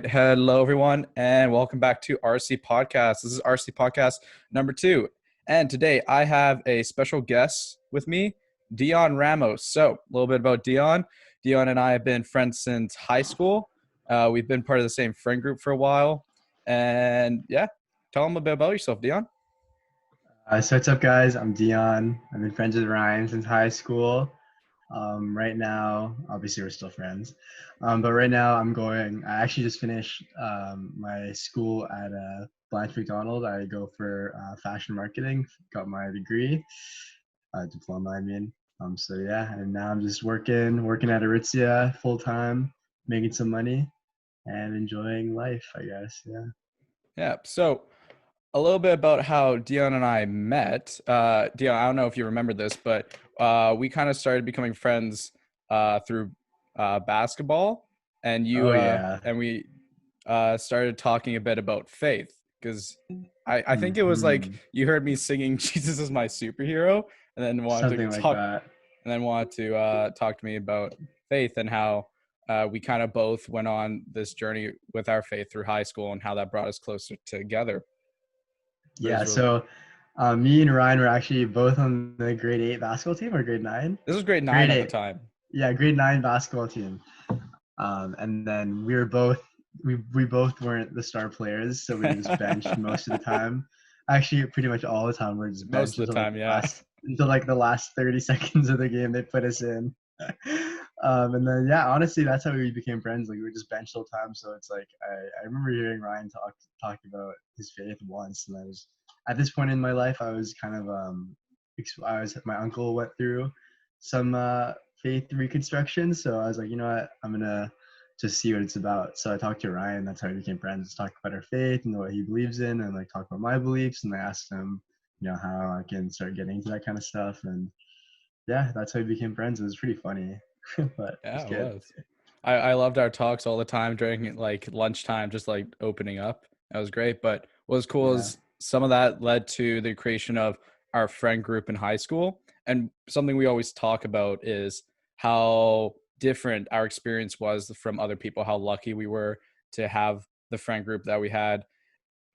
right. Hello, everyone, and welcome back to RC Podcast. This is RC Podcast number 2. And today I have a special guest with me, Deion Ramos. So, a little bit about Deion. Deion and I have been friends since high school. We've been part of the same friend group for a while. And yeah, tell them a bit about yourself, Deion. So what's up, guys? I'm Dion. I've been friends with Ryan since high school. Right now, obviously, we're still friends. But right now, I actually just finished my school at Blanche McDonald. I go for fashion marketing, got my degree, diploma, I mean. So yeah, and now I'm just working at Aritzia full time, making some money and enjoying life, I guess. Yeah. Yeah. So, a little bit about how Dion and I met. Dion, I don't know if you remember this, but we kind of started becoming friends through basketball, and Oh yeah. we started talking a bit about faith because I think it was like Hmm. you heard me singing "Jesus is my superhero," and then Something like that. wanted to talk to me about faith and how we kind of both went on this journey with our faith through high school and how that brought us closer together. It Yeah, was really so me and Ryan were actually both on the grade 8 basketball team or grade 9? This was grade 9 Grade at the 8. time. Yeah, grade 9 basketball team. And then we both weren't the star players, so we were just benched most of the time. Actually, pretty much all the time we are just Most benched of the until like time, yeah. the last 30 seconds of the game they put us in. And then yeah, honestly, that's how we became friends. Like we were just benched all the time. So it's like I remember hearing Ryan talk about his faith once, and I was at this point in my life, I was kind of my uncle went through some faith reconstruction, so I was like, you know what, I'm gonna just see what it's about. So I talked to Ryan. That's how we became friends. Talk about our faith and what he believes in, and like talk about my beliefs. And I asked him, how I can start getting into that kind of stuff. And yeah, that's how we became friends. It was pretty funny, but it was Yeah, it good. was. I loved our talks all the time during like lunchtime, just like opening up. That was great. But what was cool Yeah. is some of that led to the creation of our friend group in high school. And something we always talk about is how different our experience was from other people, how lucky we were to have the friend group that we had.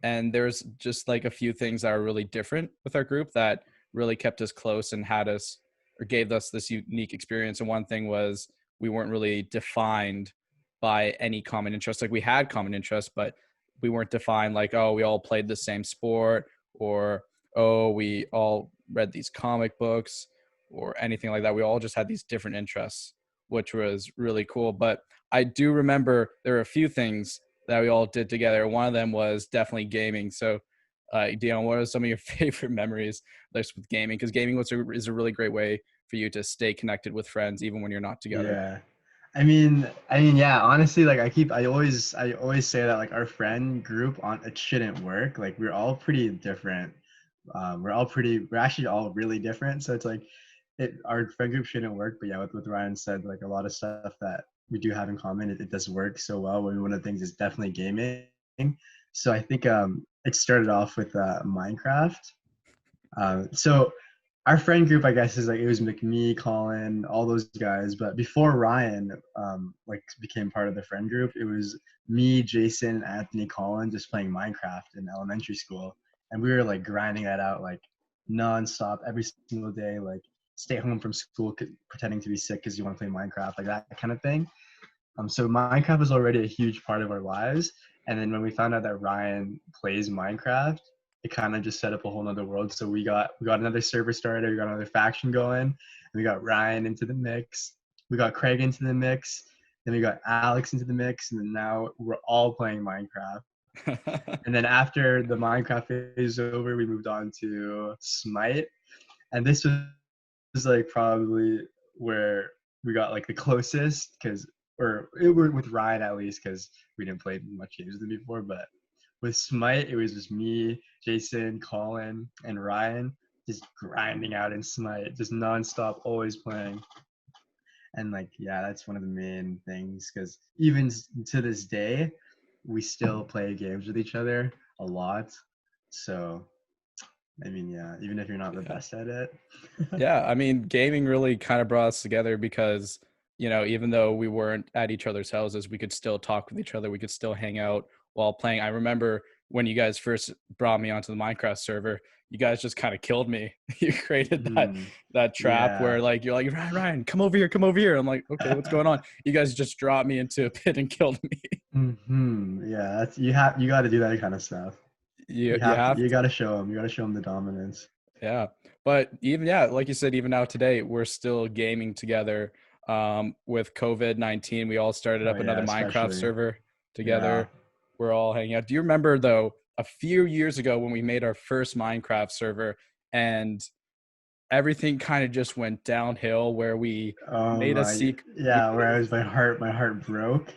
And there's just like a few things that are really different with our group that really kept us close and had us or gave us this unique experience. And one thing was we weren't really defined by any common interest. Like we had common interests, but we weren't defined like, oh, we all played the same sport, or oh, we all read these comic books or anything like that. We all just had these different interests, which was really cool. But I do remember there were a few things that we all did together. One of them was definitely gaming. So, Dion, what are some of your favorite memories just with gaming? Because gaming is a really great way for you to stay connected with friends, even when you're not together. Yeah. I mean, yeah, honestly, like I always say that like our friend group it shouldn't work. Like we're all pretty different. We're actually all really different. So it's like our friend group shouldn't work. But yeah, with Ryan said, like a lot of stuff that we do have in common, it does work so well. One of the things is definitely gaming. So I think it started off with Minecraft. So our friend group, I guess, is like it was me, Colin, all those guys. But before Ryan like became part of the friend group, it was me, Jason, Anthony, Colin just playing Minecraft in elementary school, and we were like grinding that out like nonstop every single day, like stay home from school pretending to be sick because you want to play Minecraft, like that kind of thing. So Minecraft was already a huge part of our lives. And then when we found out that Ryan plays Minecraft, it kind of just set up a whole nother world. So we got another server started, we got another faction going, and we got Ryan into the mix, we got Craig into the mix, then we got Alex into the mix, and then now we're all playing Minecraft. And then after the Minecraft phase is over, we moved on to Smite. And this was like probably where we got like the closest or it were with Ryan at least because we didn't play much games with him before. But with Smite, it was just me, Jason, Colin, and Ryan just grinding out in Smite, just nonstop, always playing. And like, yeah, that's one of the main things because even to this day, we still play games with each other a lot. So, I mean, yeah, even if you're not the Yeah. best at it. Yeah, I mean, gaming really kind of brought us together because you know, even though we weren't at each other's houses, we could still talk with each other. We could still hang out while playing. I remember when you guys first brought me onto the Minecraft server, you guys just kind of killed me. You created Mm, that trap where yeah. like you're like, Ryan, come over here, come over here. I'm like, okay, what's going on? You guys just dropped me into a pit and killed me. Yeah, that's you got to do that kind of stuff. You have You got to. to show them. You got to show them the dominance. Yeah. But even, yeah, like you said, even now today, we're still gaming together. With COVID-19, we all started Oh up another yeah, Minecraft especially. server Yeah. together. We're all hanging out. Do you remember, though, a few years ago when we made our first Minecraft server and everything kind of just went downhill where we Oh made a my, secret? yeah. Where I was, my heart broke.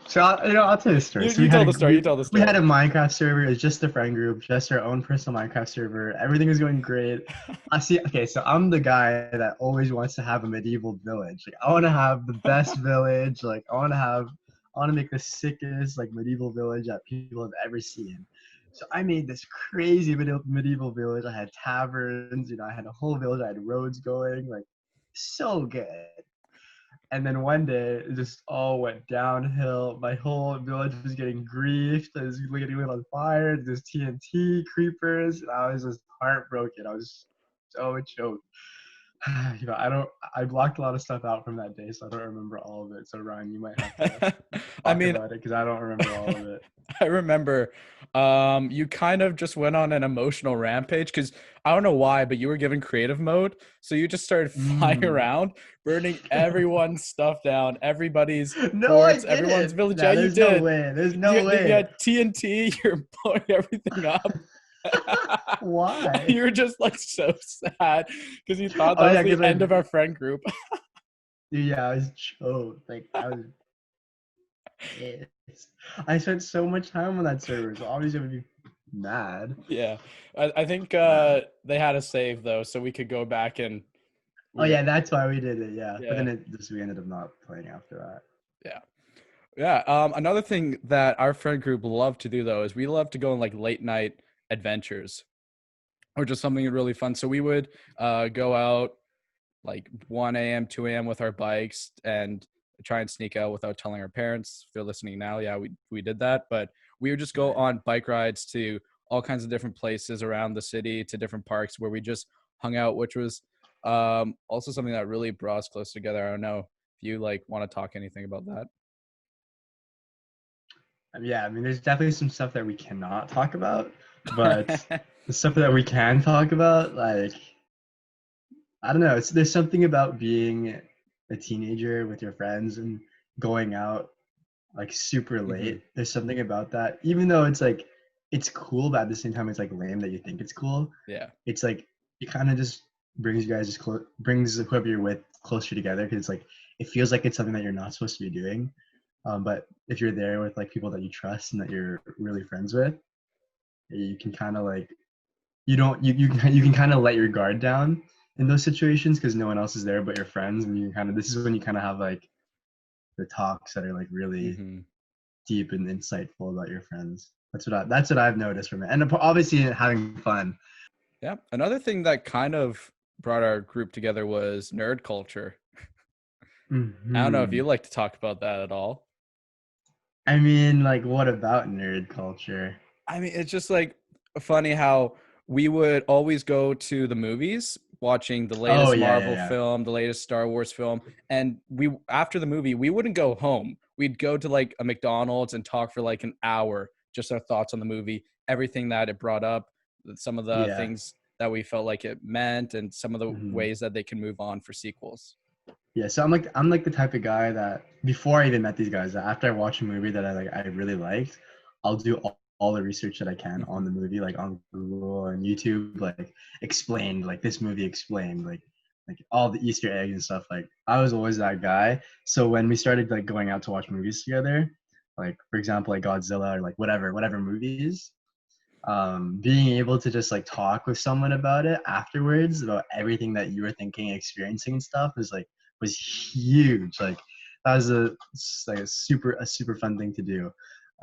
So I'll tell you a story. So You tell the story. You tell the we had story. a Minecraft server. It was just a friend group, just our own personal Minecraft server. Everything was going great. I see. Okay, so I'm the guy that always wants to have a medieval village. Like I want to have the best village. Like I want to make the sickest like medieval village that people have ever seen. So I made this crazy medieval village. I had taverns. You know, I had a whole village. I had roads going. Like so good. And then one day, it just all went downhill. My whole village was getting griefed. I was getting lit on fire. There's TNT creepers. And I was just heartbroken. I was so choked. You know, I blocked a lot of stuff out from that day, so I don't remember all of it. So Ryan, you might have to I talk mean, about it because I don't remember all of it. I remember you kind of just went on an emotional rampage because I don't know why, but you were given creative mode. So you just started flying Mm. around, burning everyone's stuff down, everybody's No, I forts, everyone's didn't. village. Yeah, Nah, you there's no did. way. There's no You way. had TNT, you're blowing everything up. Why? You were just like so sad because you thought Oh that was yeah, the because end of our friend group. yeah, I was choked. Like I was pissed. I spent so much time on that server, so obviously I would be mad. Yeah. I think But they had a save though, so we could go back and oh we yeah, that's why we did it. Yeah, but yeah. then we ended up not playing after that. Yeah. Yeah. Another thing that our friend group loved to do though is we love to go on like late night adventures, or just something really fun. So we would go out like 1 a.m., 2 a.m. with our bikes and try and sneak out without telling our parents. If they're listening now, yeah, we did that. But we would just go Right. on bike rides to all kinds of different places around the city, to different parks where we just hung out, which was also something that really brought us close together. I don't know if you like want to talk anything about that. Yeah, I mean, there's definitely some stuff that we cannot talk about, but the stuff that we can talk about, like I don't know, there's something about being a teenager with your friends and going out like super Hmm. late. There's something about that, even though it's like it's cool, but at the same time it's like lame that you think it's cool. Yeah. It's like it kind of just brings you guys just brings whoever you're with closer together because it's like it feels like it's something that you're not supposed to be doing. But if you're there with like people that you trust and that you're really friends with, you can kind of like you can kind of let your guard down in those situations because no one else is there but your friends, and you kind of this is when you kind of have like the talks that are like really Hmm. deep and insightful about your friends. That's what I've noticed from it, and obviously having fun. Yeah. Another thing that kind of brought our group together was nerd culture. I don't know if you Hmm. like to talk about that at all. I mean, like, what about nerd culture? I mean, it's just like funny how we would always go to the movies, watching the Oh latest yeah, Marvel yeah, film, the latest Star Wars film, and we after the movie, we wouldn't go home. We'd go to like a McDonald's and talk for like an hour, just our thoughts on the movie, everything that it brought up, some of the yeah. things that we felt like it meant, and some of the Hmm. ways that they can move on for sequels. Yeah, so I'm like the type of guy that before I even met these guys, that after I watch a movie that I really liked, I'll do all the research that I can on Hmm. the movie, like on Google and YouTube, like explained, like this movie explained, like all the Easter eggs and stuff. Like I was always that guy. So when we started like going out to watch movies together, like for example, like Godzilla or like whatever movies, being able to just like talk with someone about it afterwards about everything that you were thinking and experiencing and stuff was huge. Like that was like a super fun thing to do.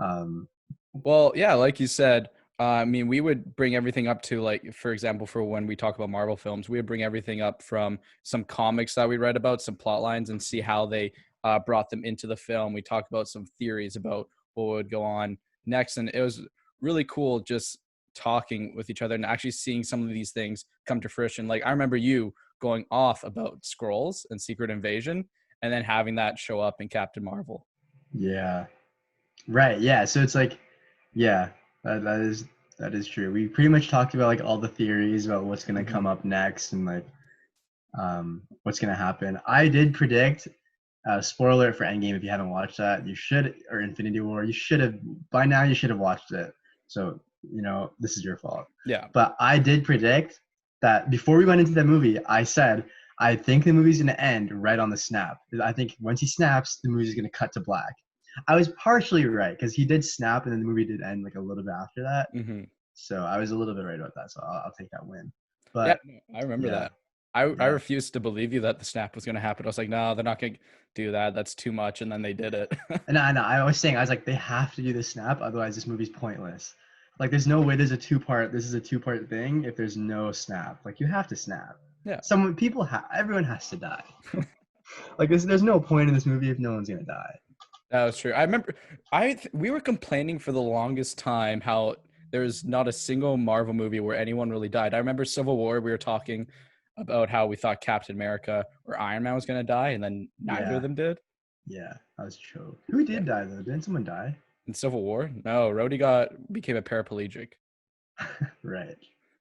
um Well, yeah, like you said, I mean, we would bring everything up to, like, for example, for when we talk about Marvel films, we would bring everything up from some comics that we read about, some plot lines, and see how they brought them into the film. We talked about some theories about what would go on next, and it was really cool just talking with each other and actually seeing some of these things come to fruition. Like, I remember you going off about Skrulls and Secret Invasion, and then having that show up in Captain Marvel. Yeah. Right. Yeah. So it's like, yeah, that is true. We pretty much talked about like all the theories about what's gonna come up next and like what's gonna happen. I did predict. Spoiler alert for Endgame if you haven't watched that, you should, or Infinity War, you should have by now. You should have watched it. So this is your fault. Yeah. But I did predict that before we went into the movie. I said I think the movie's gonna end right on the snap. I think once he snaps, the movie's gonna cut to black. I was partially right because he did snap and then the movie did end like a little bit after that. Mm-hmm. So I was a little bit right about that. So I'll take that win. Yeah, But I remember yeah, that. I yeah. refused to believe you that the snap was going to happen. I was like, no, they're not going to do that. That's too much. And then they did it. And I was saying, I was like, they have to do the snap, otherwise this movie's pointless. Like, there's no way this is a two-part thing if there's no snap. Like, you have to snap. Yeah. Everyone has to die. Like, there's no point in this movie if no one's gonna die. That was true. I remember we were complaining for the longest time how there's not a single Marvel movie where anyone really died. I remember Civil War, we were talking about how we thought Captain America or Iron Man was going to die, and then neither of them did. Yeah, that was true. Who did die, though? Didn't someone die? In Civil War? No, Rhodey became a paraplegic. Right.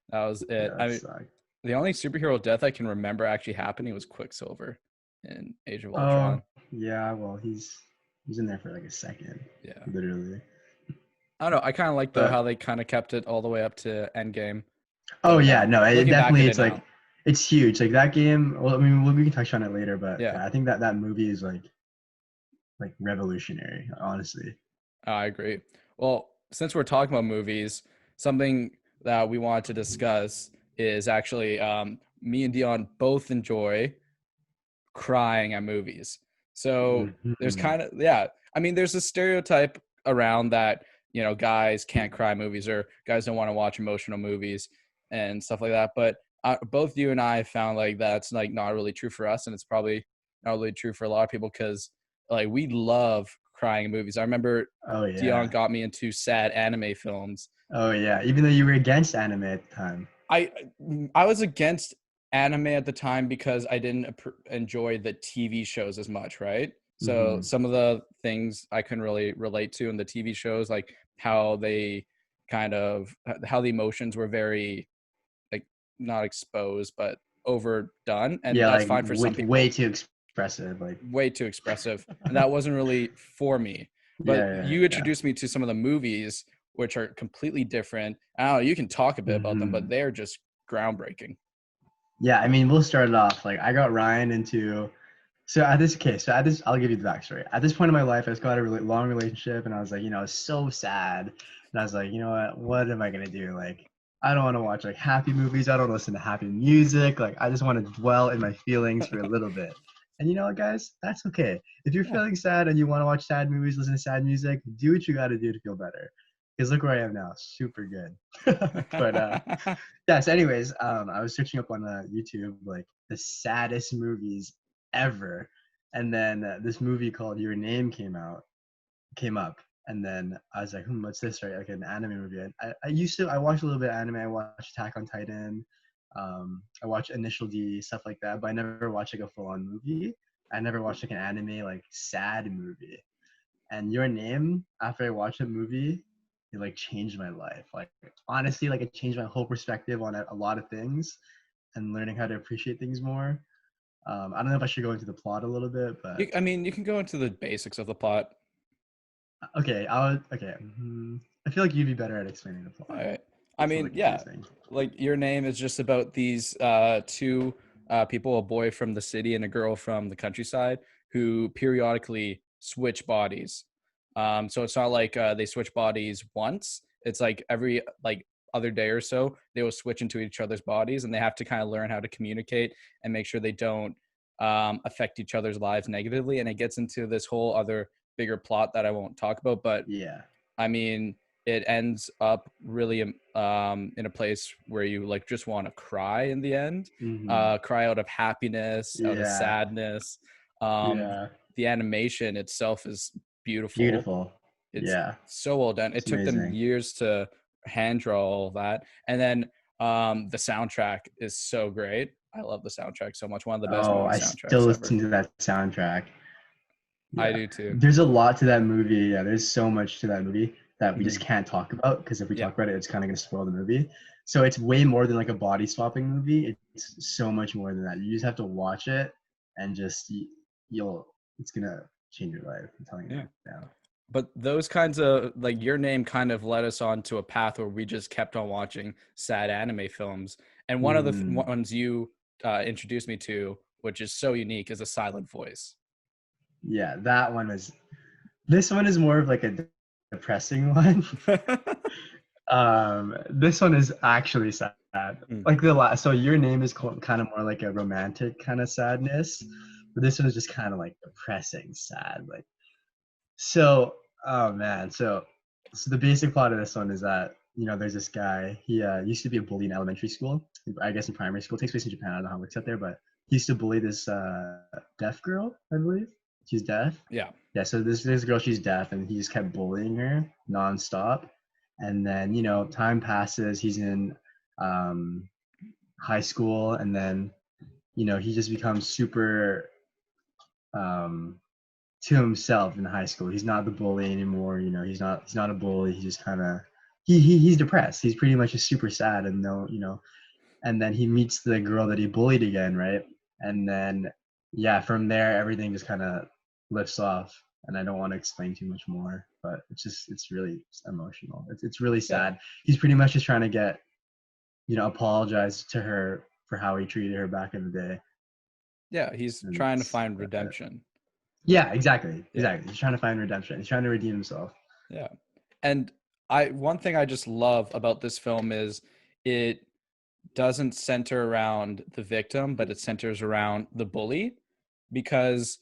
That was it. Yeah, I mean, sucked. the only superhero death I can remember actually happening was Quicksilver in Age of Ultron. Yeah, well, he's in there for like a second. Yeah. Literally. I don't know. I kind of like, though, how they kind of kept it all the way up to Endgame. Oh, yeah. No, it definitely, it's like, now, it's huge. Like, that game, well, I mean, we can touch on it later, but yeah, I think that movie is like revolutionary, honestly. I agree. Well, since we're talking about movies, something that we want to discuss is actually me and Deion both enjoy crying at movies. So there's kind of, yeah, I mean, there's a stereotype around that, guys can't cry movies or guys don't want to watch emotional movies and stuff like that. But both you and I found like that's like not really true for us, and it's probably not really true for a lot of people because like we love crying in movies. I remember Deion got me into sad anime films. Oh yeah, even though you were against anime at the time. I was against anime at the time because I didn't enjoy the TV shows as much, right? So some of the things I couldn't really relate to in the TV shows, like how the emotions were very like not exposed but overdone, and yeah, that's like, fine for some people. Way too expressive, and that wasn't really for me. But you introduced me to some of the movies which are completely different. I don't know, you can talk a bit about them, but they're just groundbreaking. Yeah, I mean, we'll start it off. Like, I got Ryan into. I'll give you the backstory. At this point in my life, I just got a really long relationship, and I was like, so sad. And I was like, you know what am I gonna do? Like, I don't want to watch like happy movies. I don't listen to happy music. Like, I just want to dwell in my feelings for a little bit. And you know what, guys? That's okay. If you're feeling sad and you want to watch sad movies, listen to sad music, do what you got to do to feel better. Because look where I am now, super good. But yeah. So, anyways, I was searching up on YouTube like the saddest movies ever, and then this movie called Your Name came up, and then I was like, what's this? Right, like an anime movie. I watched a little bit of anime. I watched Attack on Titan. I watched Initial D, stuff like that, but I never watched like a full-on movie. I never watched like an anime like sad movie. And Your Name, after I watched the movie, it like changed my life. Like, honestly, like it changed my whole perspective on a lot of things and learning how to appreciate things more. I don't know if I should go into the plot a little bit, but I mean, you can go into the basics of the plot. Okay, I feel like you'd be better at explaining the plot. All right. I mean, yeah, like Your Name is just about these two people, a boy from the city and a girl from the countryside, who periodically switch bodies. So it's not like they switch bodies once. It's like every like other day or so, they will switch into each other's bodies, and they have to kind of learn how to communicate and make sure they don't affect each other's lives negatively. And it gets into this whole other bigger plot that I won't talk about. But yeah, I mean, it ends up really in a place where you like just want to cry in the end, Hmm. cry out of happiness, out of Yeah. sadness. um Yeah. the animation itself is beautiful. Beautiful. It's Yeah. so well done. It It's took them amazing. years to hand draw all that. And then the soundtrack is so great. I love the soundtrack so much. One of the best Oh, movie I still soundtracks ever. listen to that soundtrack. I Yeah. do too. There's a lot to that movie. Yeah, there's so much to that movie that we just Hmm. can't talk about because if we Yeah. talk about it, it's kind of going to spoil the movie. So it's way more than like a body swapping movie. It's so much more than that. You just have to watch it and just you'll it's going to change your life. I'm telling you Yeah. right now. But those kinds of like your name kind of led us on to a path where we just kept on watching sad anime films. And one of the Mm, ones you introduced me to, which is so unique, is A Silent Voice. yeah, that one was. This one is more of like a depressing one. This one is actually sad. Mm. Like the last, so your name is kind of more like a romantic kind of sadness, but this one is just kind of like depressing, sad. Like so, oh man, so the basic plot of this one is that there's this guy. He used to be a bully in elementary school. I guess in primary school. It takes place in Japan. I don't know how it works out there, but he used to bully this deaf girl, I believe. She's deaf. Yeah. Yeah, so this girl, she's deaf, and he just kept bullying her nonstop. And then time passes. He's in um, high school, and then he just becomes super um, to himself in high school. He's not the bully anymore. He's not a bully. He's just kind of he's depressed. He's pretty much just super sad, and and then he meets the girl that he bullied again, right? And then yeah, from there everything just kind of lifts off. And I don't want to explain too much more, but it's really emotional. It's really Yeah. sad. He's pretty much just trying to get apologize to her for how he treated her back in the day. Yeah. He's And trying to find redemption. yeah, exactly, Yeah. exactly. He's trying to find redemption. He's trying to redeem himself. Yeah. And one thing I just love about this film is it doesn't center around the victim, but it centers around the bully, because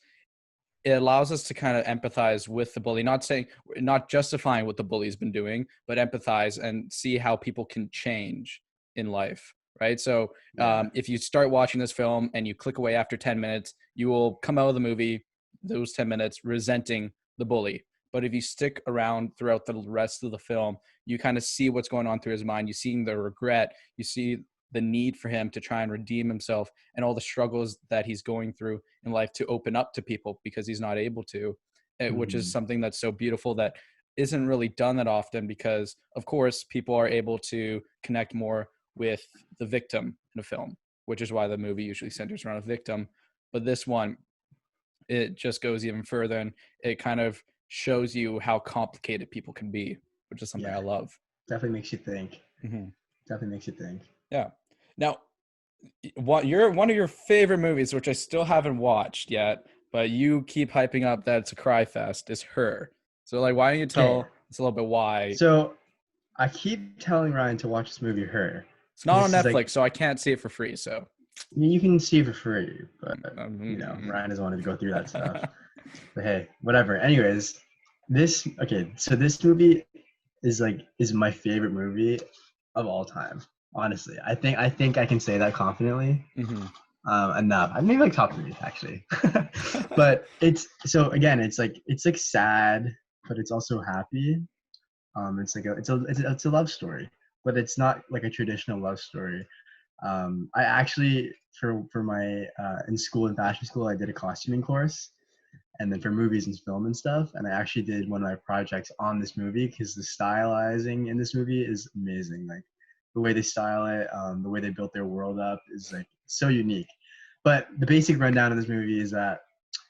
it allows us to kind of empathize with the bully, not justifying what the bully's been doing, but empathize and see how people can change in life. Right. So Yeah. if you start watching this film and you click away after 10 minutes, you will come out of the movie, those 10 minutes, resenting the bully. But if you stick around throughout the rest of the film, you kind of see what's going on through his mind. You see the regret, you see the need for him to try and redeem himself, and all the struggles that he's going through in life to open up to people because he's not able to, which is Mhm. something that's so beautiful that isn't really done that often, because of course people are able to connect more with the victim in a film, which is why the movie usually centers around a victim. But this one, it just goes even further, and it kind of shows you how complicated people can be, which is something I Yeah, love. definitely makes you think. Hmm. Definitely makes you think. Yeah. Now, what your one of your favorite movies, which I still haven't watched yet, but you keep hyping up that it's a cry fest, is Her. So, like, why don't you Okay, tell us a little bit why? so I keep telling Ryan to watch this movie, Her. It's not on This is Netflix, like, so I can't see it for free. So, you can see it for free, but um, Ryan doesn't want to go through that stuff. But hey, whatever. Anyways, so this movie is my favorite movie of all time. Honestly, I think I can say that confidently. mhm. Enough. I maybe like top three actually. But it's so again, it's like sad, but it's also happy. It's like it's a love story, but it's not like a traditional love story. I actually for my in school in fashion school, I did a costuming course, and then for movies and film and stuff, and I actually did one of my projects on this movie because the stylizing in this movie is amazing. Like the way they style it, the way they built their world up is like so unique. But the basic rundown of this movie is that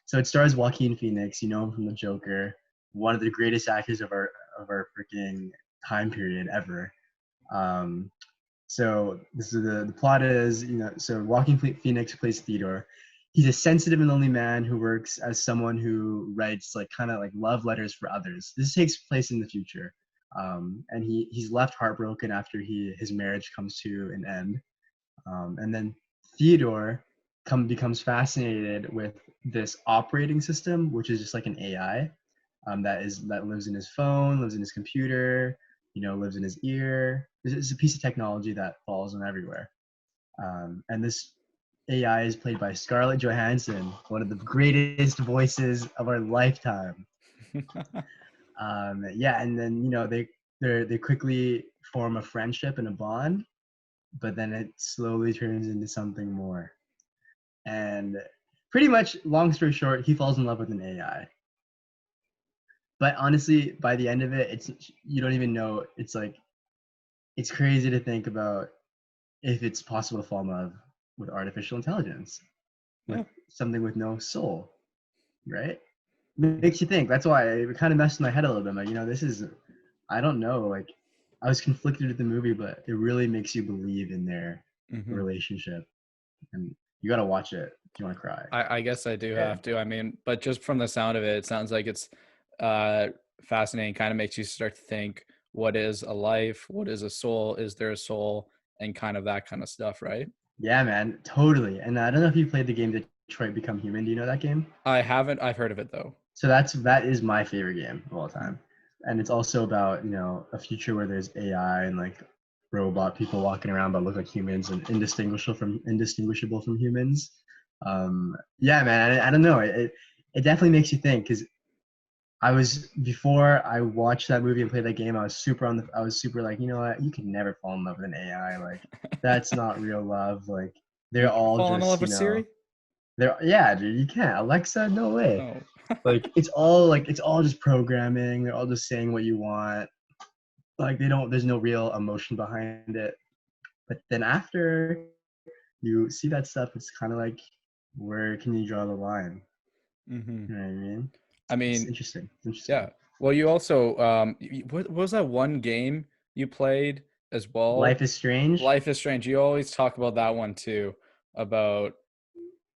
so it stars Joaquin Phoenix, you know him from The Joker, one of the greatest actors of our freaking time period ever. Um, so this is the plot is so Joaquin Phoenix plays Theodore. He's a sensitive and lonely man who works as someone who writes like kind of like love letters for others. This takes place in the future, and he's left heartbroken after his marriage comes to an end. And then Theodore becomes fascinated with this operating system, which is just like an AI that lives in his phone, lives in his computer. lives in his ear. It's a piece of technology that follows him everywhere. And this AI is played by Scarlett Johansson, one of the greatest voices of our lifetime. Yeah, and then they quickly form a friendship and a bond, but then it slowly turns into something more. And pretty much, long story short, he falls in love with an AI. But honestly, by the end of it, you don't even know. It's like it's crazy to think about if it's possible to fall in love with artificial intelligence, with Yeah. something with no soul, right? Makes you think. That's why it kind of messed in my head a little bit. Like, this is, I don't know. Like, I was conflicted with the movie, but it really makes you believe in their Hmm. relationship, and you gotta watch it if you want to cry. I guess I do Good. have to. I mean, but just from the sound of it, it sounds like it's fascinating. Kind of makes you start to think, what is a life? What is a soul? Is there a soul? And kind of that kind of stuff, right? Yeah, man, totally. And I don't know if you played the game Detroit Become Human. Do you know that game? I haven't. I've heard of it though. So that is my favorite game of all time, and it's also about a future where there's AI and like robot people walking around but look like humans and indistinguishable from humans. Yeah, man, I don't know. It definitely makes you think because before I watched that movie and played that game, I was super like, you know what, you can never fall in love with an AI. Like that's not real love. Like You they're never all fall in just, love with Siri? yeah, dude, you can't. Alexa, no way. Oh. It's all just programming. They're all just saying what you want. Like there's no real emotion behind it. But then after you see that stuff, it's kind of like, where can you draw the line? Hmm. You know what I mean? I It's mean, interesting. It's interesting. yeah. Well, you also what was that one game you played as well? Life is Strange. Life is Strange. You always talk about that one too, about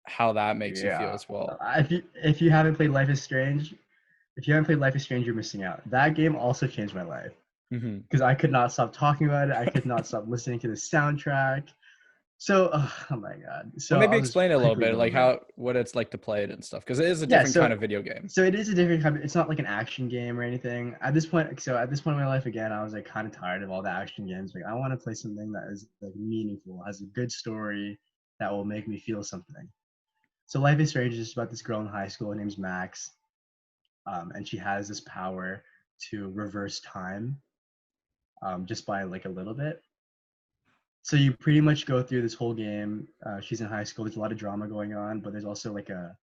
how that makes you feel Yeah. as well. If you haven't played Life is Strange, if you haven't played Life is Strange, you're missing out. That game also changed my life Hmm. because I could not stop talking about it. I could not stop listening to the soundtrack. So, oh my god. Well, So maybe I'll just explain it a little quickly bit, go like over it. how what it's like to play it and stuff, because it is a Yeah. different kind So, of video game. so it is a different kind of, it's not like an action game or anything. At this point in my life, again, I was like kind of tired of all the action games. Like, I want to play something that is like meaningful, has a good story that will make me feel something. So, Life is Strange is just about this girl in high school. Her name's Max, and she has this power to reverse time, just by like a little bit. So you pretty much go through this whole game. She's in high school. There's a lot of drama going on, but there's also like a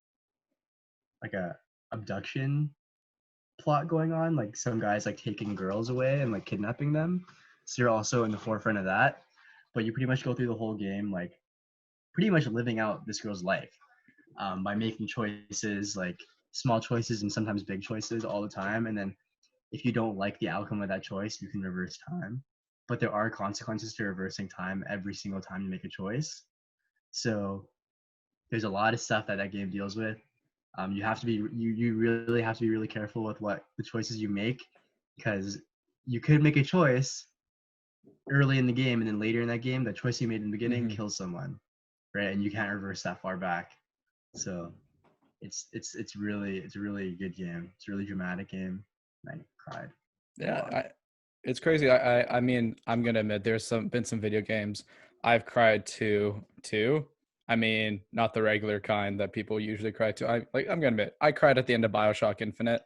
abduction plot going on. Like some guys like taking girls away and like kidnapping them. So you're also in the forefront of that. But you pretty much go through the whole game like pretty much living out this girl's life, by making choices, like small choices and sometimes big choices all the time. And then if you don't like the outcome of that choice, you can reverse time. But there are consequences to reversing time every single time you make a choice. So there's a lot of stuff that that game deals with. You really have to be really careful with what the choices you make, because you could make a choice early in the game and then later in that game, the choice you made in the beginning Hmm. kills someone, right? And you can't reverse that far back. So it's a really good game. It's a really dramatic game. I cried a Yeah, lot. it's crazy. I mean, I'm gonna admit there's been some video games I've cried to too. I mean, not the regular kind that people usually cry to. I'm gonna admit I cried at the end of BioShock Infinite.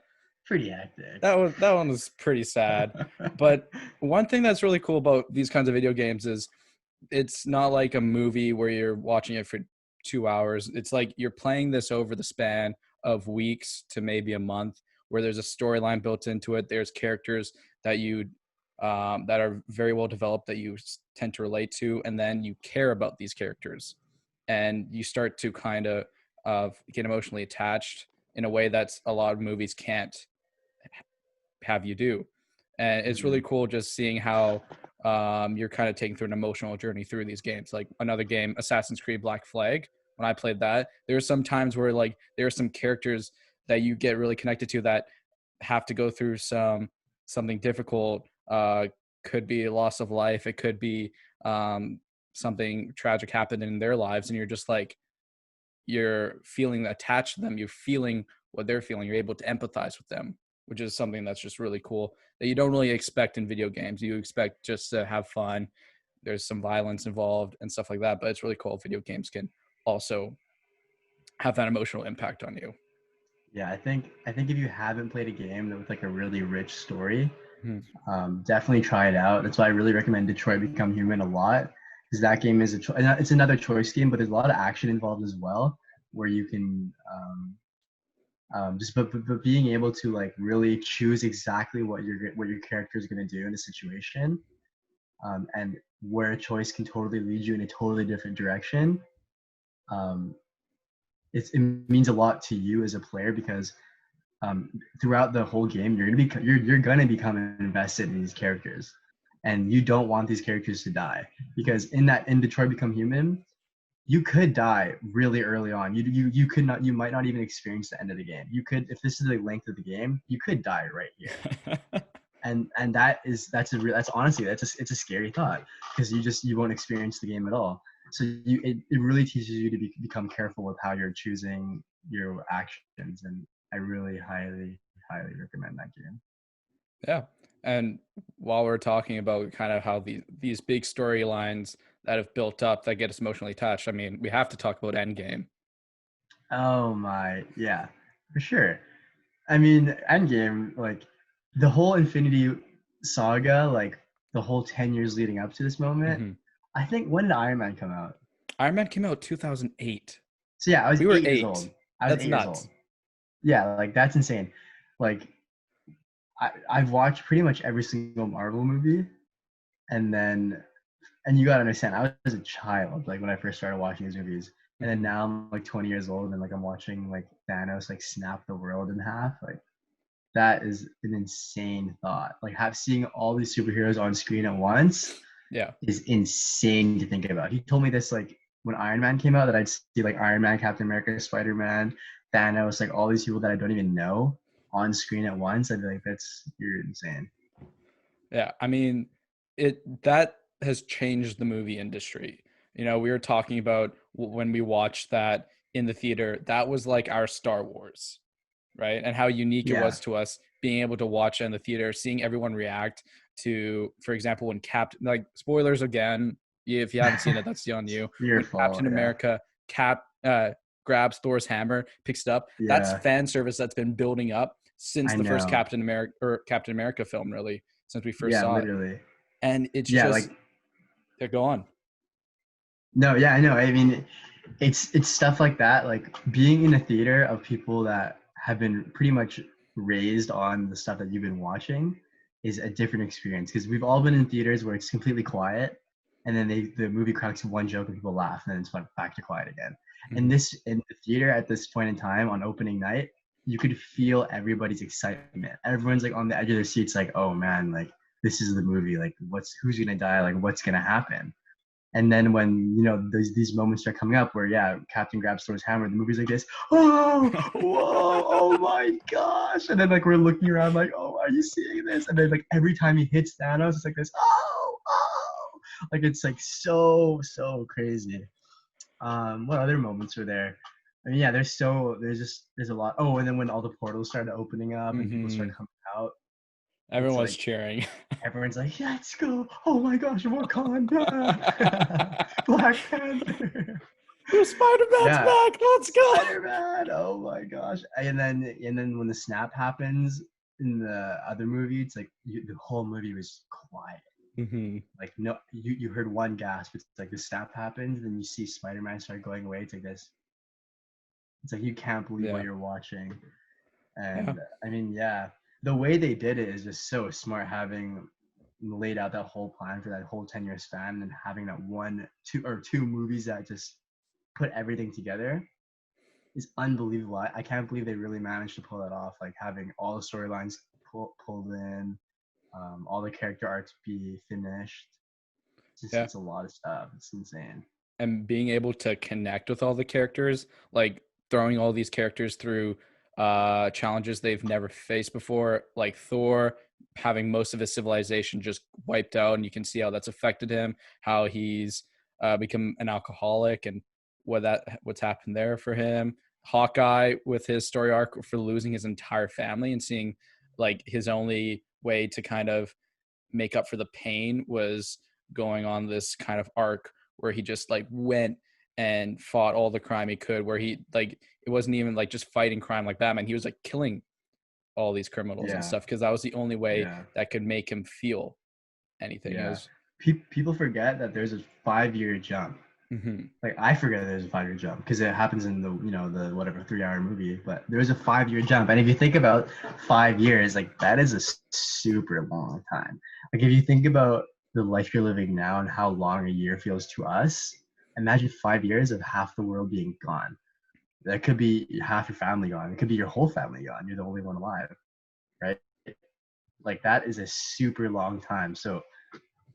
Pretty hectic. That one was pretty sad. But one thing that's really cool about these kinds of video games is it's not like a movie where you're watching it for 2 hours. It's like you're playing this over the span of weeks to maybe a month, where there's a storyline built into it. There's characters that you that are very well developed that you tend to relate to, and then you care about these characters, and you start to kind of get emotionally attached in a way that's a lot of movies can't have you do. And it's really Mhm. cool just seeing how you're kind of taking through an emotional journey through these games. Like another game, Assassin's Creed Black Flag. When I played that, there were some times where like there are some characters that you get really connected to that have to go through something difficult. Could be a loss of life. It could be something tragic happened in their lives, and you're just like you're feeling attached to them. You're feeling what they're feeling. You're able to empathize with them. which is something that's just really cool that you don't really expect in video games. You expect just to have fun. There's some violence involved and stuff like that, but it's really cool. Video games can also have that emotional impact on you. Yeah, I think if you haven't played a game with like a really rich story, Mhm. definitely try it out. That's why I really recommend Detroit Become Human a lot, because that game is it's another choice game, but there's a lot of action involved as well, where you can just but being able to like really choose exactly what your character is going to do in a situation, and where a choice can totally lead you in a totally different direction. Um, it means a lot to you as a player because throughout the whole game, you're gonna become invested in these characters, and you don't want these characters to die because in Detroit Become Human, you could die really early on. You could not, you might not even experience the end of the game. You could, if this is the length of the game, you could die right here. And that's honestly it's a scary thought because you won't experience the game at all. So it really teaches you to become careful with how you're choosing your actions, and I really highly recommend that game. Yeah. And while we're talking about kind of how these big storylines that have built up that get us emotionally attached, I mean, we have to talk about Endgame. Oh my, yeah, for sure. I mean, Endgame, like the whole Infinity Saga, like the whole 10 years leading up to this moment. Hmm. I think, when did Iron Man come out? Iron Man came out 2008. So yeah, I was We were 8 years eight. old. I was That's 8 years nuts. old. Yeah, like that's insane. Like I've watched pretty much every single Marvel movie, and then and you gotta understand, I was a child like when I first started watching these movies, and then Hmm. now I'm like 20 years old, and like I'm watching like Thanos like snap the world in half. Like that is an insane thought. Like seeing all these superheroes on screen at once Yeah. is insane to think about. He told me this like when Iron Man came out, that I'd see like Iron Man, Captain America, Spider Man, Thanos, like all these people that I don't even know on screen at once. I'd be like, you're insane. Yeah. I mean, that has changed the movie industry. You know, we were talking about when we watched that in the theater, that was like our Star Wars, right? And how unique it Yeah, was to us being able to watch it in the theater, seeing everyone react to, for example, when Captain, like spoilers again, if you haven't seen it, that's on you. your When fault. Captain Yeah, America Cap grabs Thor's hammer, picks it up, that's yeah, fan service that's been building up since I the first know. Captain America film, really, since we first Yeah, saw it. literally. And it's Yeah, like just, yeah, go on. no, yeah, I know. I mean, it's stuff like that, like being in a theater of people that have been pretty much raised on the stuff that you've been watching is a different experience because we've all been in theaters where it's completely quiet, and then the movie cracks one joke and people laugh, and then it's back to quiet again. And Mhm. this in the theater at this point in time on opening night, you could feel everybody's excitement. Everyone's like on the edge of their seats, like, oh man, like this is the movie, like who's gonna die, like what's gonna happen. And then when these moments start coming up where Captain grabs Thor's hammer, the movie's like this, oh, whoa, oh my gosh, and then like we're looking around like, oh, are you seeing this? And then like every time he hits Thanos, it's like this, oh, like it's like so crazy. What other moments are there? I mean, yeah, there's a lot. Oh, and then when all the portals started opening up and people started Mhm. coming out, it's Everyone was like cheering. everyone's like, let's go. Oh my gosh, Wakanda. Black Panther. The Spider-Man's Yeah. back. Let's go. Spider-Man. Oh my gosh. And then when the snap happens in the other movie, it's like the whole movie was quiet. Hmm. Like no, you heard one gasp. It's like the snap happens, and then you see Spider-Man start going away. It's like this. It's like you can't believe what Yeah. you're watching. Yeah. And I mean, yeah, the way they did it is just so smart, having laid out that whole plan for that whole 10-year span and having that two movies that just put everything together is unbelievable. I can't believe they really managed to pull that off, like having all the storylines pulled in, all the character arcs be finished. Yeah. It's a lot of stuff. It's insane. And being able to connect with all the characters, like throwing all these characters through challenges they've never faced before, like Thor having most of his civilization just wiped out, and you can see how that's affected him, how he's become an alcoholic, and what's happened there for him. Hawkeye with his story arc for losing his entire family and seeing like his only way to kind of make up for the pain was going on this kind of arc where he just like went and fought all the crime he could, where he like it wasn't even like just fighting crime like Batman, he was like killing all these criminals and Yeah, stuff because that was the only way yeah, that could make him feel anything. It yeah. was People forget that there's a 5 year jump. mhm. Like I forget there's a 5 year jump because it happens in the the whatever 3 hour movie, but there's a 5 year jump. And if you think about 5 years, like that is a super long time. Like if you think about the life you're living now and how long a year feels to us, imagine 5 years of half the world being gone. That could be half your family gone. It could be your whole family gone. You're the only one alive, right? Like that is a super long time. So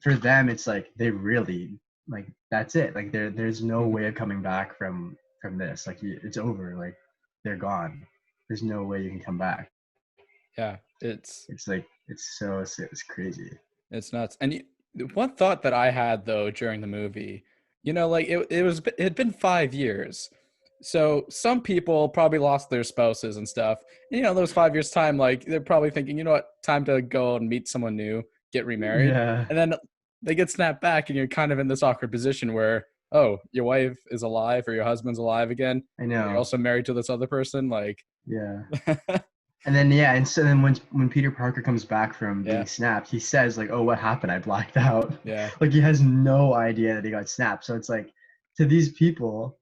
for them, it's like they really like that's it. Like there's no Mhm. way of coming back from this. Like it's over. Like they're gone. There's no way you can come back. Yeah, it's It's like it's crazy. it's nuts. And one thought that I had though during the movie, like it had been 5 years. So some people probably lost their spouses and stuff. And, those 5 years time, like they're probably thinking, you know what, time to go and meet someone new, get remarried. Yeah, And then they get snapped back and you're kind of in this awkward position where, oh, your wife is alive or your husband's alive again. I And you're know. also married to this other person. Like, Yeah. And then yeah, and so then when Peter Parker comes back from being yeah, snapped, he says like, "Oh, what happened? I blacked out." yeah. Like he has no idea that he got snapped. So it's like to these people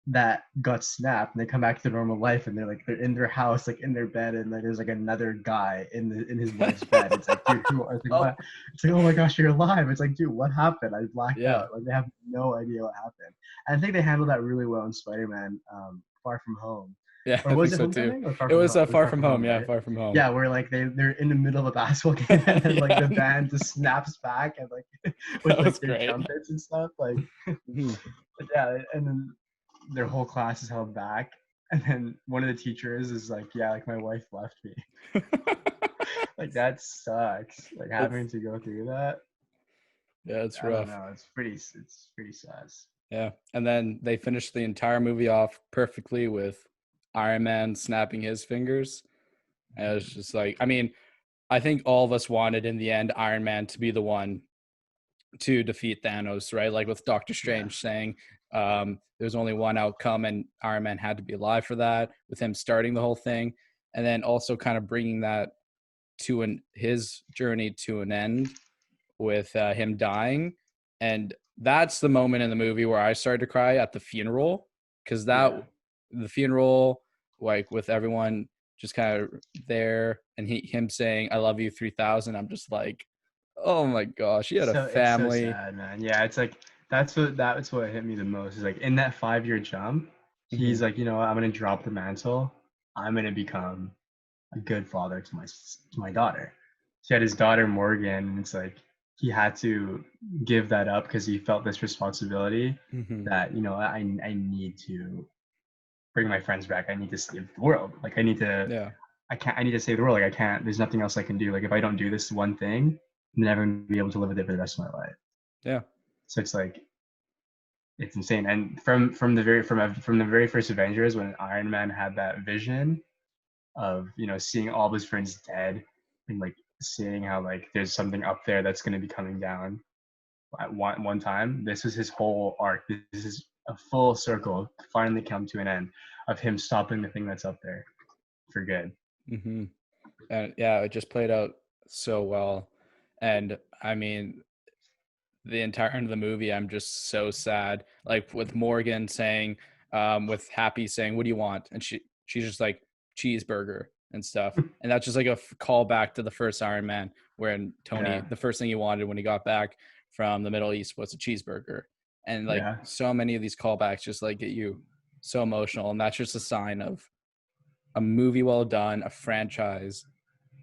that got snapped and they come back to normal life and they're in their house, like in their bed, and like there's like another guy in his wife's bed. It's like, dude, who are like Oh, what? It's like, oh my gosh, you're alive. It's like, dude, what happened? I blacked yeah. out. Like they have no idea what happened. And I think they handled that really well in Spider-Man Far From Home. Yeah, Or I was think it so too. Homecoming or Far It From was Home? It was Far Far From From Home. Home, Yeah, right? Far From Home. Yeah, where like they're in the middle of a basketball game and then like Yeah, the band just snaps back and like with that like was their great. trumpets and stuff. Like Mhm. yeah, and then their whole class is held back. And then one of the teachers is like, yeah, like my wife left me. Like that sucks. Like It's having to go through that. yeah, it's I don't rough. know. It's pretty sad. Yeah, and then they finished the entire movie off perfectly with Iron Man snapping his fingers. And it was just like, I mean, I think all of us wanted in the end Iron Man to be the one to defeat Thanos, right? Like with Doctor Yeah. Strange saying there's only one outcome, and Iron Man had to be alive for that. With him starting the whole thing, and then also kind of bringing that to his journey to an end with him dying, and that's the moment in the movie where I started to cry at the funeral because that Yeah. the funeral, like with everyone just kind of there, and him saying "I love you 3000." I'm just like, oh my gosh, he had a So it's so family. sad, man. Yeah, it's like that's what hit me the most. Is like in that 5 year jump, Hmm. he's like, you know what, I'm gonna drop the mantle. I'm gonna become a good father to my daughter. So he had his daughter Morgan, and it's like he had to give that up because he felt this responsibility Hmm. that I need to bring my friends back. I need to save the world. Like Yeah, I need to save the world. Like I can't. There's nothing else I can do. Like if I don't do this one thing, I'm never gonna be able to live with it for the rest of my life. yeah. So it's like it's insane. And from the very first Avengers, when Iron Man had that vision of seeing all of his friends dead and like seeing how like there's something up there that's going to be coming down at one time. This was his whole arc. This is a full circle finally come to an end of him stopping the thing that's up there for good. Hmm. And yeah, it just played out so well. And I mean, the entire end of the movie, I'm just so sad. Like with Morgan saying, with Happy saying, "What do you want?" and she's just like cheeseburger and stuff. And that's just like a call back to the first Iron Man, when Tony, Yeah, the first thing he wanted when he got back from the Middle East was a cheeseburger. And like yeah. so many of these callbacks just like get you so emotional, and that's just a sign of a movie well done, a franchise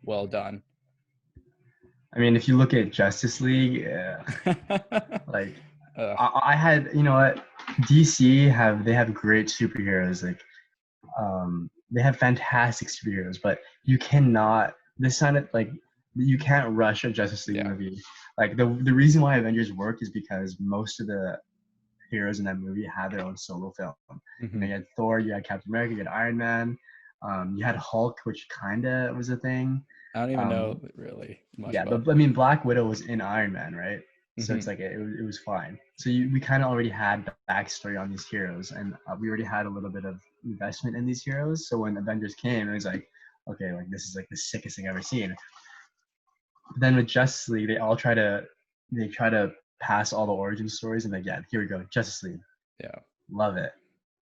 well done. I mean, if you look at Justice League, like uh, I had, you know what, DC they have great superheroes. Like they have fantastic superheroes, but you cannot. This sounded like you can't rush a Justice League yeah. movie. Like the reason why Avengers work is because most of the heroes in that movie had their own solo film. Hmm. You had Thor, you had Captain America, you had Iron Man, you had Hulk, which kind of was a thing. I don't even know Um, really much yeah, about. but I mean, Black Widow was in Iron Man, right? So Hmm. it's like it was fine. So we kind of already had the backstory on these heroes, and we already had a little bit of investment in these heroes. So when Avengers came, it was like, okay, like this is like the sickest thing I've ever seen. But then with Justice League, they try to pass all the origin stories, and like, yeah, here we go, Justice League, Yeah. love it,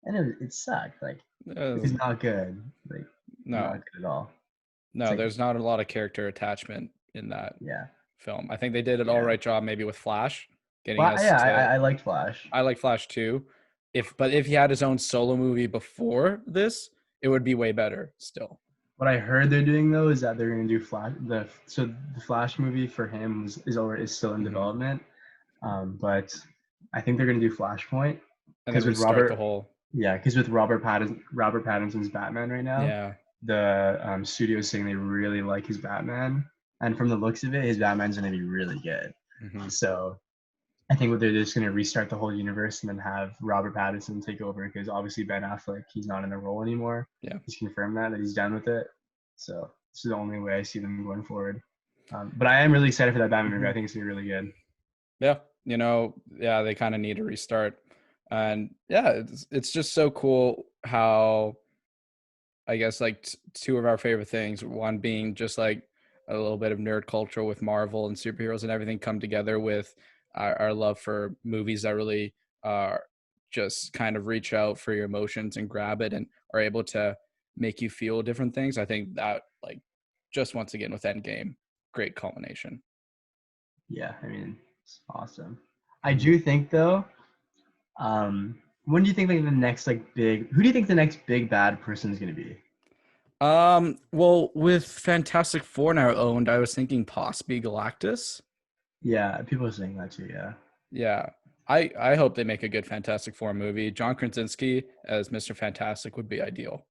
and it sucked. Like it was Uh, not good, like not no, good at all. It's no, like, there's not a lot of character attachment in that yeah, film. I think they did an all yeah. right job maybe with Flash, getting Well, us yeah, to. I liked Flash. I like Flash too. If he had his own solo movie before this, it would be way better still. What I heard they're doing though is that they're gonna do Flash. The Flash movie for him is still in Hmm. development. But I think they're gonna do Flashpoint And then because with restart the whole. Robert Pattinson's Batman right now, Yeah. the studio is saying they really like his Batman, and from the looks of it, his Batman's gonna be really good. Hmm. So I think what they're just gonna restart the whole universe and then have Robert Pattinson take over because obviously Ben Affleck, he's not in the role anymore. Yeah. He's confirmed that he's done with it. So this is the only way I see them going forward. But I am really excited for that Batman movie. Hmm. I think it's gonna be really good. Yeah. Yeah, they kind of need a restart. And yeah, it's just so cool how I guess like two of our favorite things, one being just like a little bit of nerd culture with Marvel and superheroes and everything come together with our love for movies that really just kind of reach out for your emotions and grab it and are able to make you feel different things. I think that like just once again with Endgame, great culmination. Yeah, I mean, it's awesome. I Mhm. do think though, when do you think like the next like big? Who do you think the next big bad person is gonna be? Well, with Fantastic Four now owned, I was thinking possibly Galactus. Yeah, people are saying that too. Yeah. Yeah. I hope they make a good Fantastic Four movie. John Krasinski as Mr. Fantastic would be ideal.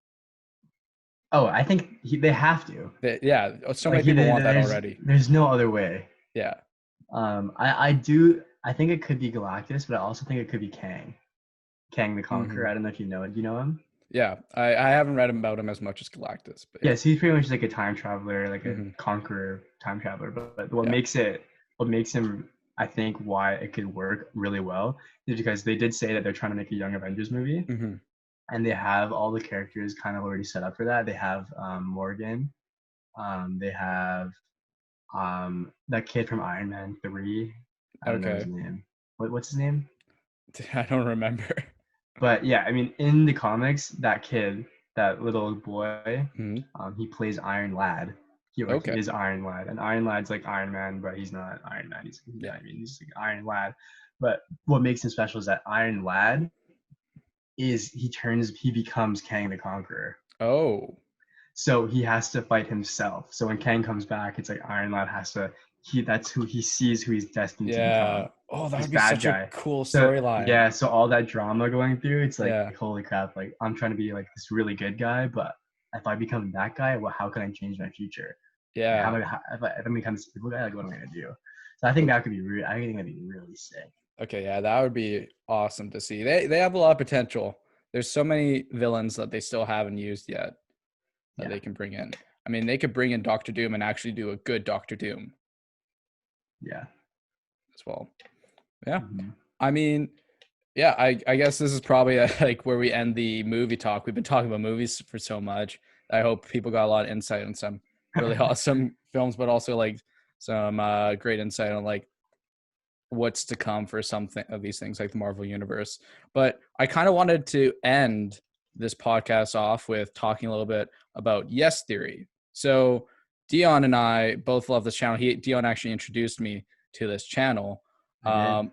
Oh, I think they have to. Yeah, so Like many people want that there's already. no other way. Yeah. I think it could be Galactus, but I also think it could be Kang. Kang the Conqueror. Hmm. I don't know if you know it. Do you know him? Yeah. I haven't read about him as much as Galactus, but yeah. Yes, he's pretty much like a time traveler, like a Hmm. conqueror time traveler. But Yeah. what makes him, I think, why it could work really well is because they did say that they're trying to make a Young Avengers movie, Hmm. and they have all the characters kind of already set up for that. They have Morgan. They have that kid from Iron Man 3. I don't know his Okay. name. What's his name? I don't remember. But yeah, I mean, in the comics, that kid, that little boy, Hmm. he plays Iron Lad. He Okay. is Iron Lad, and Iron Lad's like Iron Man, but he's not Iron Man. He's, you know Yeah. what I mean, he's like Iron Lad. But what makes him special is that Iron Lad he becomes Kang the Conqueror. Oh. So he has to fight himself. So when Kang comes back, it's like Iron Lad has to that's who he sees who he's destined to Yeah. become. Oh, that This would be bad such a guy. cool So storyline. yeah, so all that drama going through, it's like Yeah. holy crap, like I'm trying to be like this really good guy, but if I become that guy, well, how can I change my future? Like Yeah. if I become this evil guy, like what am I gonna do? So I think that could be I think that'd be really sick. Okay, yeah, that would be awesome to see. They have a lot of potential. There's so many villains that they still haven't used yet that Yeah, they can bring in. I mean, they could bring in Doctor Doom and actually do a good Doctor Doom yeah. as well. Yeah. Hmm. I mean, yeah, I guess this is probably like where we end the movie talk. We've been talking about movies for so much. I hope people got a lot of insight on some really awesome films, but also like some great insight on like what's to come for something of these things like the Marvel universe. But I kind of wanted to end this podcast off with talking a little bit about Yes Theory. So Dion and I both love this channel. Dion actually introduced me to this channel. I did. Um,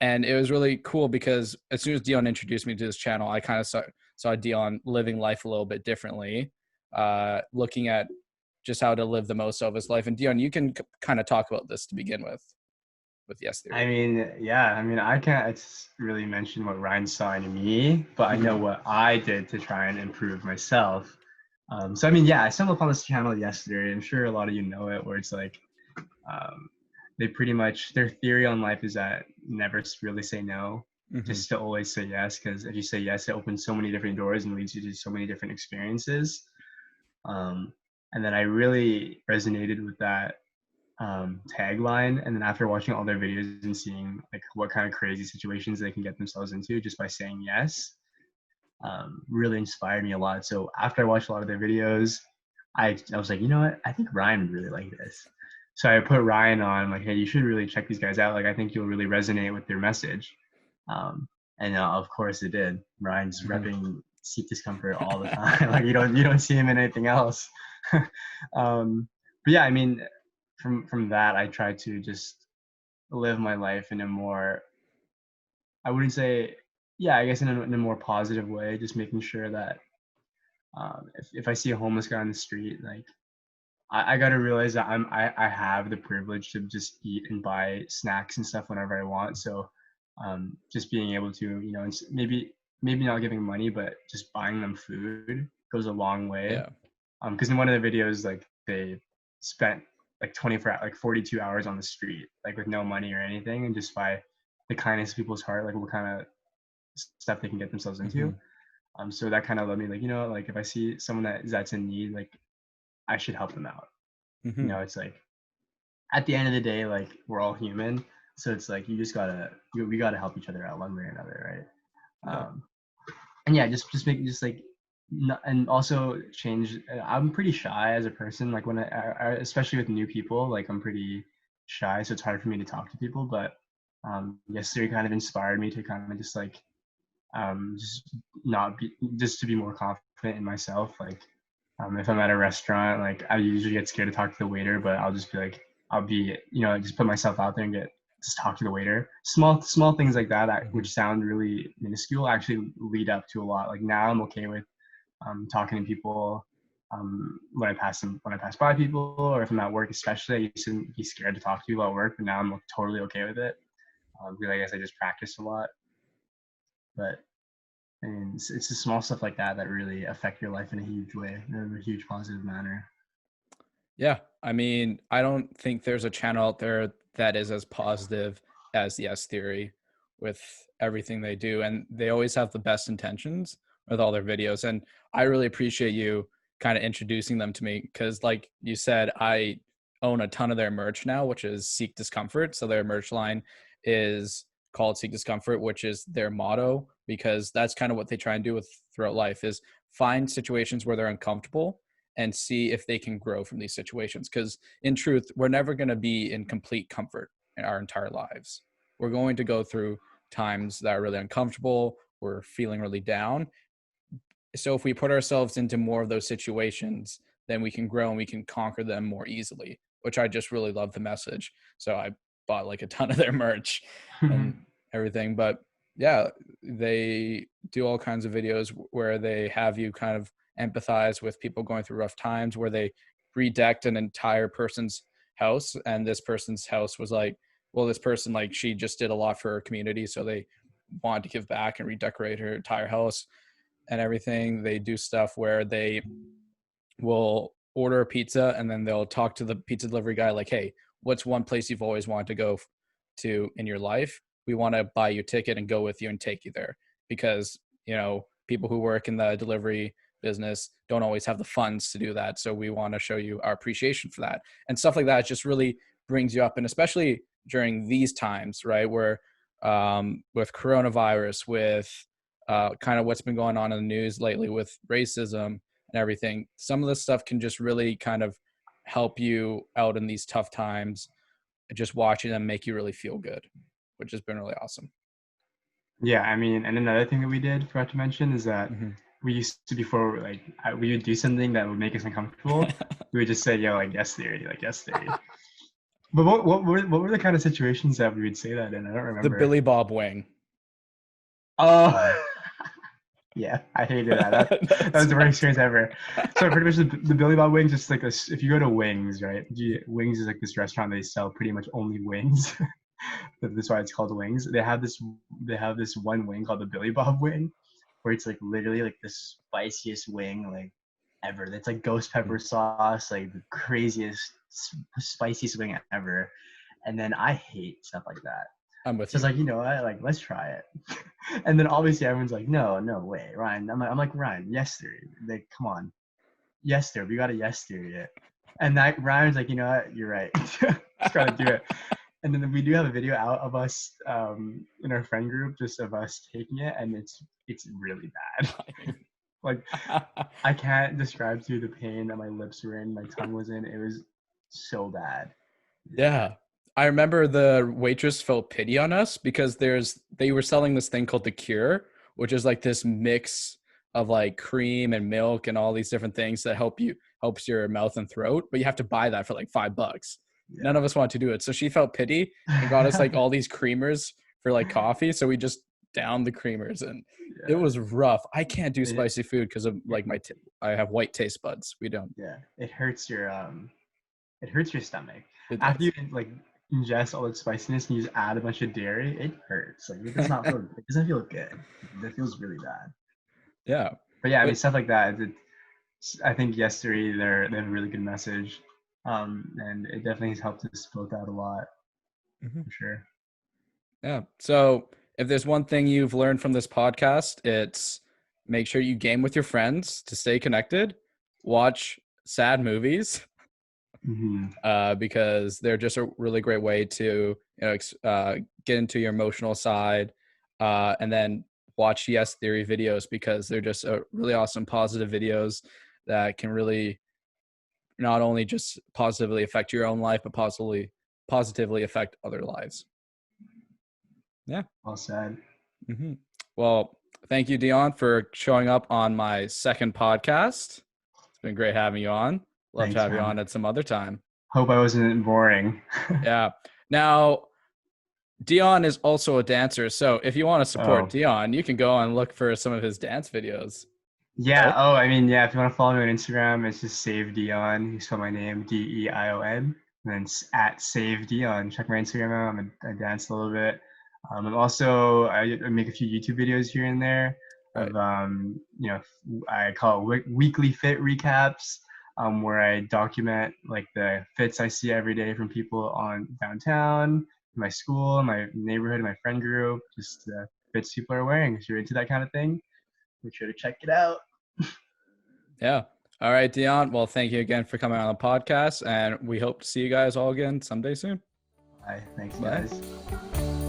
and it was really cool because as soon as Dion introduced me to this channel, I kind of saw Dion living life a little bit differently, looking at just how to live the most of his life. And Dion, you can kind of talk about this to begin with Yes I Theory. mean, yeah, I mean, I can't really mention what Ryan saw in me, but I know Hmm. what I did to try and improve myself. So, I mean, yeah, I stumbled upon this channel yesterday. I'm sure a lot of you know it, where it's like um, they pretty much, their theory on life is that never really say no, Hmm. just to always say yes, because if you say yes, it opens so many different doors and leads you to so many different experiences. Um, And then I really resonated with that tagline. And then after watching all their videos and seeing like what kind of crazy situations they can get themselves into just by saying yes, really inspired me a lot. So after I watched a lot of their videos, I was like, you know what? I think Ryan would really like this. So I put Ryan on, like, hey, you should really check these guys out. Like, I think you'll really resonate with their message. Um, and of course it did. Ryan's Mhm. repping seat discomfort all the time. Like you don't see him in anything else. But yeah, I mean, from that, I try to just live my life in a more, I wouldn't say, yeah, I guess in a more positive way, just making sure that if I see a homeless guy on the street, like I got to realize that I have the privilege to just eat and buy snacks and stuff whenever I want. So just being able to, maybe not giving money, but just buying them food goes a long way. Yeah. Because in one of the videos, like they spent like 24, like 42 hours on the street, like with no money or anything, and just by the kindness of people's heart, like what kind of stuff they can get themselves into. Mhm. So that kind of led me, like, like if I see someone that's in need, like I should help them out. Mhm. It's like at the end of the day, like we're all human, so it's like you just gotta we gotta help each other out one way or another, right? Yeah. And yeah, just make just like and also change. I'm pretty shy as a person. Like when especially with new people, like I'm pretty shy, so it's hard for me to talk to people. But yesterday kind of inspired me to kind of just like just not be just to be more confident in myself. Like if I'm at a restaurant, like I usually get scared to talk to the waiter, but I'll just be like, I'll be, just put myself out there and just talk to the waiter. Small things like that, Mhm. which sound really minuscule, actually lead up to a lot. Like now I'm okay with talking to people when I pass by people, or if I'm at work, especially. I used to be scared to talk to people at work, but now I'm totally okay with it. Because I guess I just practiced a lot. But and it's the small stuff like that that really affect your life in a huge way, in a huge positive manner. Yeah. I mean, I don't think there's a channel out there that is as positive as Yes Theory with everything they do. And they always have the best intentions with all their videos. And I really appreciate you kind of introducing them to me because, like you said, I own a ton of their merch now, which is Seek Discomfort. So their merch line is called Seek Discomfort, which is their motto because that's kind of what they try and do with throughout life is find situations where they're uncomfortable and see if they can grow from these situations. Because in truth, we're never going to be in complete comfort in our entire lives. We're going to go through times that are really uncomfortable. We're feeling really down. So if we put ourselves into more of those situations, then we can grow and we can conquer them more easily, which I just really love the message. So I bought like a ton of their merch and everything. But yeah, they do all kinds of videos where they have you kind of empathize with people going through rough times, where they redecked an entire person's house. And this person's house was like, well, this person, like, she just did a lot for her community. So they wanted to give back and redecorate her entire house and everything. They do stuff where they will order a pizza and then they'll talk to the pizza delivery guy like, hey, what's one place you've always wanted to go to in your life? We want to buy you a ticket and go with you and take you there because, people who work in the delivery business don't always have the funds to do that. So we want to show you our appreciation for that. And stuff like that just really brings you up. And especially during these times, right, where with coronavirus, with kind of what's been going on in the news lately with racism and everything, some of this stuff can just really kind of help you out in these tough times. Just watching them make you really feel good, which has been really awesome. Yeah, I mean, and another thing that we did, forgot to mention, is that Mm-hmm. we used to, before, like we would do something that would make us uncomfortable, we would just say, yo, like yes theory, like yes theory. But what were the kind of situations that we would say that in? I don't The remember. Billy Bob wing. Oh, yeah, I hated that. That That's was the worst experience ever. So pretty much the Billy Bob Wings, just like this. If you go to Wings, right? Wings is like this restaurant. They sell pretty much only wings. That's why it's called Wings. They have this one wing called the Billy Bob wing, where it's like literally like the spiciest wing like ever. It's like ghost pepper sauce, like the craziest, spiciest wing ever. And then I hate stuff like that. I'm with So it's you. like, you know what? Like, let's try it. And then obviously everyone's like, no, no way, Ryan. I'm like, Ryan, yes, sir. Like, come on. Yester. We got a Yester yet. And that Ryan's like, you know what? You're right. Just gotta do it. And then we do have a video out of us in our friend group, just of us taking it, and it's really bad. Like I can't describe to you the pain that my lips were in, my tongue was in. It was so bad. Yeah. I remember the waitress felt pity on us because they were selling this thing called the Cure, which is like this mix of like cream and milk and all these different things that helps your mouth and throat, but you have to buy that for like $5. Yeah. None of us wanted to do it. So she felt pity and got us like all these creamers for like coffee. So we just downed the creamers and it was rough. I can't do spicy food because of like I have white taste buds. We don't. Yeah. It hurts your stomach. It After does. you like ingest all the spiciness and you just add a bunch of dairy, it hurts. Like it does not feel it doesn't feel good. It feels really bad. Yeah. But yeah, I mean stuff like that. I think yesterday they have a really good message. And it definitely has helped us both out a lot, for sure. Yeah. So if there's one thing you've learned from this podcast, it's make sure you game with your friends to stay connected, watch sad movies, because they're just a really great way to get into your emotional side, and then watch Yes Theory videos because they're just really awesome positive videos that can really not only just positively affect your own life, but positively affect other lives. Yeah. Well said. Mm-hmm. Well, thank you, Deion, for showing up on my second podcast. It's been great having you on. Love to have you on at some other time. Hope I wasn't boring. Yeah. Now, Deion is also a dancer. So if you want to support Deion, you can go and look for some of his dance videos. Yeah. Right? Oh, I mean, yeah. If you want to follow me on Instagram, it's just SaveDeion. You spell my name Deion, and then at SaveDeion. Check my Instagram out. I dance a little bit. I'm also I make a few YouTube videos here and there of I call it weekly fit recaps, where I document like the fits I see every day from people on downtown, my school, my neighborhood, my friend group, just the fits people are wearing. If you're into that kind of thing, make sure to check it out. Yeah. All right, Deion. Well, thank you again for coming on the podcast, and we hope to see you guys all again someday soon. Bye. Thanks, guys.